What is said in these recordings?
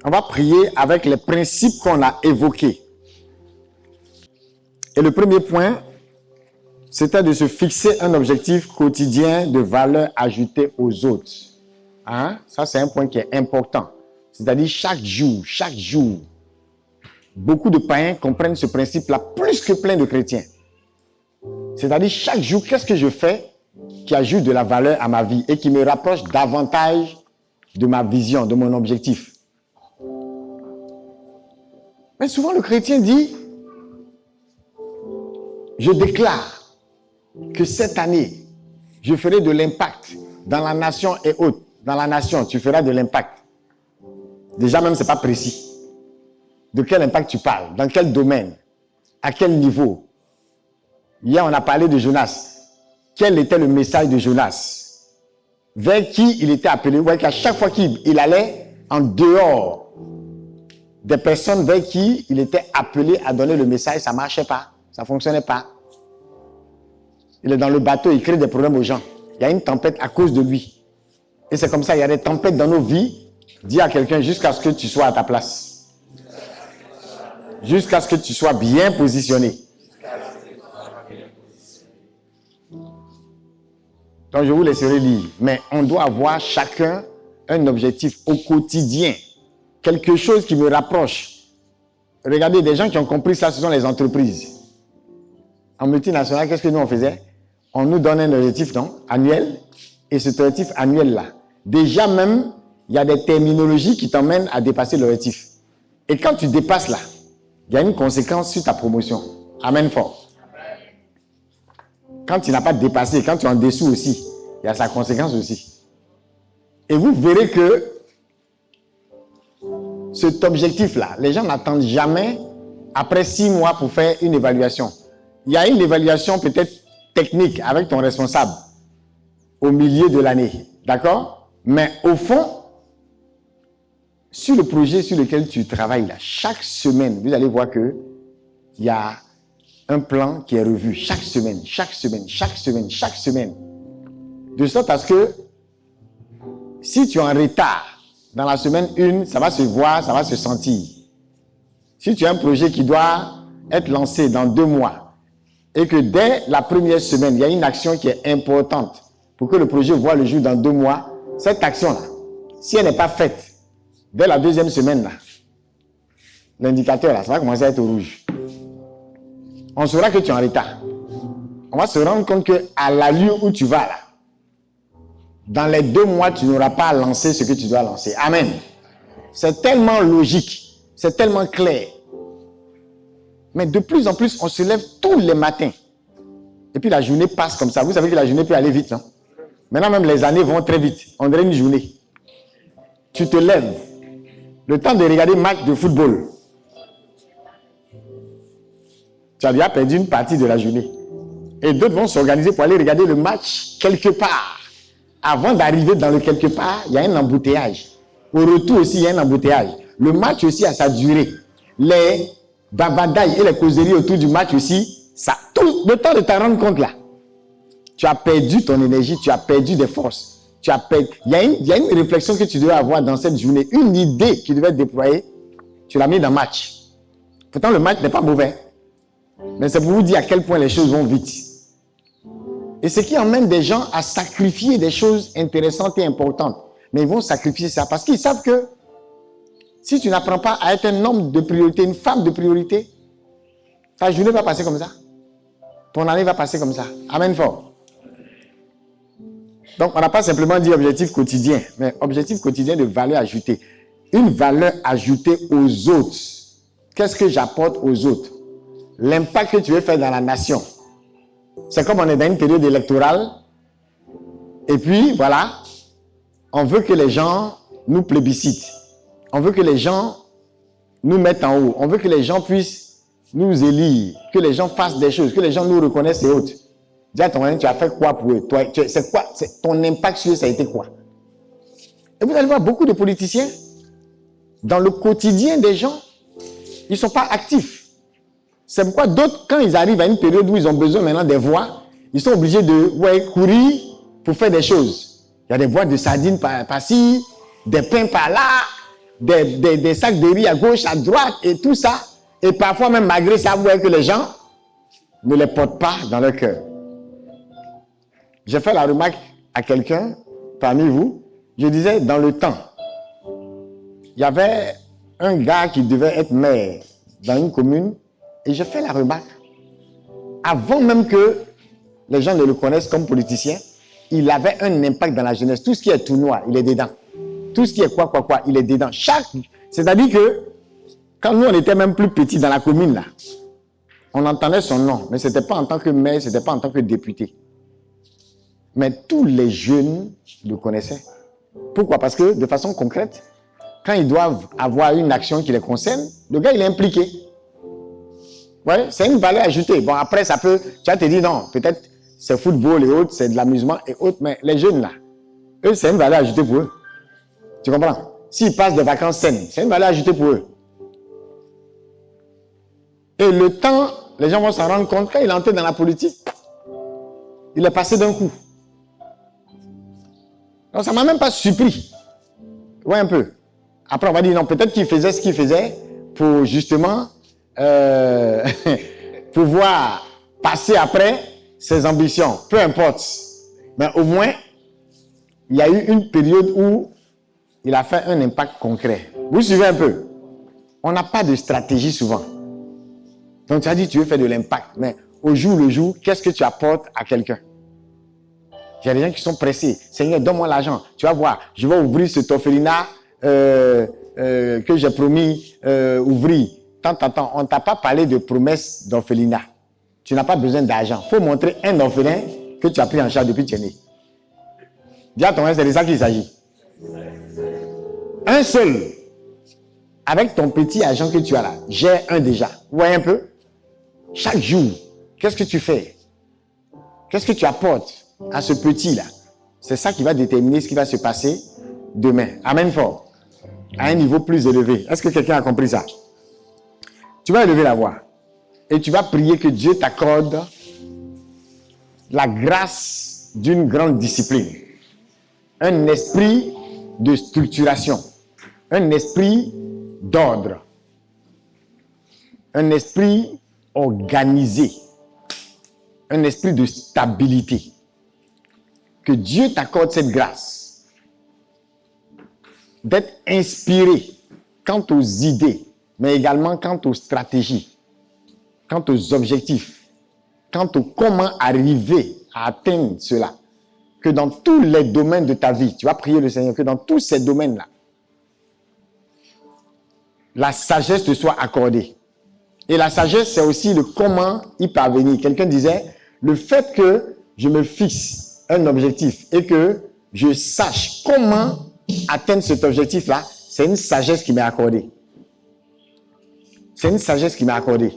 On va prier avec les principes qu'on a évoqués. Et le premier point, c'était de se fixer un objectif quotidien de valeur ajoutée aux autres. Hein? Ça, c'est un point qui est important. C'est-à-dire chaque jour, beaucoup de païens comprennent ce principe-là plus que plein de chrétiens. C'est-à-dire chaque jour, qu'est-ce que je fais qui ajoute de la valeur à ma vie et qui me rapproche davantage de ma vision, de mon objectif. Mais souvent, le chrétien dit, je déclare que cette année, je ferai de l'impact dans la nation et autres. Dans la nation, tu feras de l'impact. Déjà même, ce n'est pas précis. De quel impact tu parles? Dans quel domaine? À quel niveau? Hier, on a parlé de Jonas. Quel était le message de Jonas? Vers qui il était appelé? Vous voyez qu'à chaque fois qu'il allait en dehors des personnes vers qui il était appelé à donner le message, ça ne marchait pas. Ça ne fonctionnait pas. Il est dans le bateau, il crée des problèmes aux gens. Il y a une tempête à cause de lui. Et c'est comme ça, il y a des tempêtes dans nos vies. Dis à quelqu'un jusqu'à ce que tu sois à ta place. Jusqu'à ce que tu sois bien positionné. Donc je vous laisserai lire. Mais on doit avoir chacun un objectif au quotidien. Quelque chose qui me rapproche. Regardez, des gens qui ont compris ça, ce sont les entreprises. En multinationale, qu'est-ce que nous on faisait? On nous donne un objectif, non? Annuel. Et cet objectif annuel-là, déjà même, il y a des terminologies qui t'emmènent à dépasser l'objectif. Et quand tu dépasses là, il y a une conséquence sur ta promotion. Amen fort. Quand tu n'as pas dépassé, quand tu es en dessous aussi, il y a sa conséquence aussi. Et vous verrez que cet objectif-là, les gens n'attendent jamais après 6 mois pour faire une évaluation. Il y a une évaluation peut-être technique avec ton responsable au milieu de l'année. D'accord? Mais au fond, sur le projet sur lequel tu travailles là, chaque semaine, vous allez voir que il y a un plan qui est revu chaque semaine. De sorte à ce que si tu es en retard dans la semaine 1, ça va se voir, ça va se sentir. Si tu as un projet qui doit être lancé dans 2 mois et que dès la première semaine, il y a une action qui est importante pour que le projet voit le jour dans 2 mois, cette action-là, si elle n'est pas faite dès la 2e semaine, là, l'indicateur, là, ça va commencer à être rouge. On saura que tu es en retard. On va se rendre compte qu'à l'allure où tu vas, là, dans les 2 mois, tu n'auras pas lancé ce que tu dois lancer. Amen. C'est tellement logique. C'est tellement clair. Mais de plus en plus, on se lève tous les matins. Et puis la journée passe comme ça. Vous savez que la journée peut aller vite, non? Maintenant même, les années vont très vite. On dirait une journée. Tu te lèves. Le temps de regarder match de football. Tu as déjà perdu une partie de la journée. Et d'autres vont s'organiser pour aller regarder le match quelque part. Avant d'arriver dans le quelque part, il y a un embouteillage. Au retour aussi, il y a un embouteillage. Le match aussi a sa durée. Les bavadailles et les causeries autour du match aussi, ça, tout le temps de t'en rendre compte là. Tu as perdu ton énergie, tu as perdu des forces. Il y a une réflexion que tu devais avoir dans cette journée, une idée qui devait être déployée, tu l'as mis dans le match. Pourtant, le match n'est pas mauvais. Mais c'est pour vous dire à quel point les choses vont vite. Et ce qui emmène des gens à sacrifier des choses intéressantes et importantes. Mais ils vont sacrifier ça parce qu'ils savent que si tu n'apprends pas à être un homme de priorité, une femme de priorité, ta journée va passer comme ça. Ton année va passer comme ça. Amen fort. Donc, on n'a pas simplement dit objectif quotidien, mais objectif quotidien de valeur ajoutée. Une valeur ajoutée aux autres. Qu'est-ce que j'apporte aux autres? L'impact que tu veux faire dans la nation. C'est comme on est dans une période électorale. Et puis, voilà, on veut que les gens nous plébiscitent. On veut que les gens nous mettent en haut. On veut que les gens puissent nous élire. Que les gens fassent des choses. Que les gens nous reconnaissent et autres. Dis à ton ami, tu as fait quoi pour eux? C'est quoi? Ton impact sur eux, ça a été quoi? Et vous allez voir beaucoup de politiciens, dans le quotidien des gens, ils ne sont pas actifs. C'est pourquoi d'autres, quand ils arrivent à une période où ils ont besoin maintenant des voix, ils sont obligés de courir pour faire des choses. Il y a des boîtes de sardines par-ci, des pains par-là. des sacs de riz à gauche, à droite et tout ça. Et parfois même malgré ça, vous voyez que les gens ne les portent pas dans leur cœur. J'ai fait la remarque à quelqu'un parmi vous. Je disais, dans le temps, il y avait un gars qui devait être maire dans une commune. Et je fais la remarque. Avant même que les gens ne le connaissent comme politicien, il avait un impact dans la jeunesse. Tout ce qui est tournoi, il est dedans. Tout ce qui est quoi, il est dedans. C'est-à-dire que, quand nous, on était même plus petits dans la commune, là, on entendait son nom, mais ce n'était pas en tant que maire, ce n'était pas en tant que député. Mais tous les jeunes le connaissaient. Pourquoi? Parce que, de façon concrète, quand ils doivent avoir une action qui les concerne, le gars, il est impliqué. Ouais, c'est une valeur ajoutée. Bon, après, ça peut... Tu vas te dire, non, peut-être c'est football et autres, c'est de l'amusement et autres, mais les jeunes, là, eux, c'est une valeur ajoutée pour eux. Tu comprends? S'ils passent des vacances saines, c'est une valeur ajoutée pour eux. Et le temps, les gens vont s'en rendre compte, quand il est entré dans la politique, il est passé d'un coup. Donc, ça ne m'a même pas surpris. Ouais, un peu. Après, on va dire, non, peut-être qu'il faisait ce qu'il faisait pour justement pouvoir passer après ses ambitions. Peu importe. Mais au moins, il y a eu une période où il a fait un impact concret. Vous suivez un peu? On n'a pas de stratégie souvent. Donc, tu as dit, tu veux faire de l'impact. Mais au jour le jour, qu'est-ce que tu apportes à quelqu'un? Il y a des gens qui sont pressés. Seigneur, donne-moi l'argent. Tu vas voir, je vais ouvrir cet orphelinat que j'ai promis ouvrir. Tant. On ne t'a pas parlé de promesse d'orphelinat. Tu n'as pas besoin d'argent. Il faut montrer un orphelin que tu as pris en charge depuis que tu es né. Dis à ton frère, c'est de ça qu'il s'agit. Un seul. Avec ton petit argent que tu as là, j'ai un déjà. Vous voyez un peu? Chaque jour, qu'est-ce que tu fais? Qu'est-ce que tu apportes à ce petit-là? C'est ça qui va déterminer ce qui va se passer demain. Amen fort. À un niveau plus élevé. Est-ce que quelqu'un a compris ça? Tu vas élever la voix. Et tu vas prier que Dieu t'accorde la grâce d'une grande discipline. Un esprit de structuration. Un esprit d'ordre. Un esprit organisé. Un esprit de stabilité. Que Dieu t'accorde cette grâce d'être inspiré quant aux idées, mais également quant aux stratégies, quant aux objectifs, quant au comment arriver à atteindre cela. Que dans tous les domaines de ta vie, tu vas prier le Seigneur, que dans tous ces domaines-là, la sagesse te soit accordée. Et la sagesse, c'est aussi le comment y parvenir. Quelqu'un disait, le fait que je me fixe un objectif et que je sache comment atteindre cet objectif-là, c'est une sagesse qui m'est accordée. C'est une sagesse qui m'est accordée.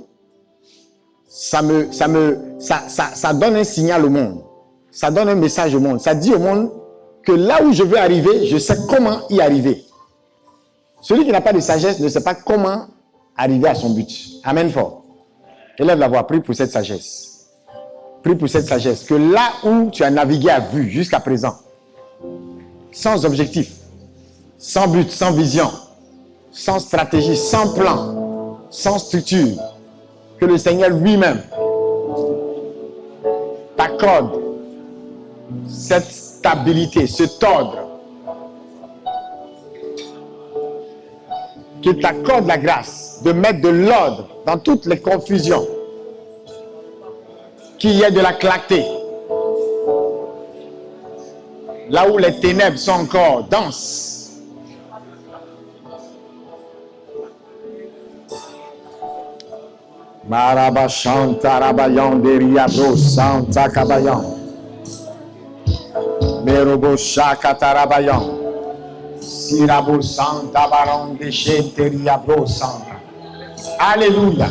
Ça donne un signal au monde. Ça donne un message au monde. Ça dit au monde que là où je veux arriver, je sais comment y arriver. Celui qui n'a pas de sagesse ne sait pas comment arriver à son but. Amen fort. Élève la voix, prie pour cette sagesse. Prie pour cette sagesse. Que là où tu as navigué à vue jusqu'à présent, sans objectif, sans but, sans vision, sans stratégie, sans plan, sans structure, que le Seigneur lui-même t'accorde cette stabilité, cet ordre, qu'il t'accorde la grâce de mettre de l'ordre dans toutes les confusions, qu'il y ait de la clarté, là où les ténèbres sont encore denses. Maraba Shanta Rabayan Deriabro Santa Kabayan Merobo Shaka Tarabayan Sirabo Santa Baron de Cheteriabro Santa. Alléluia.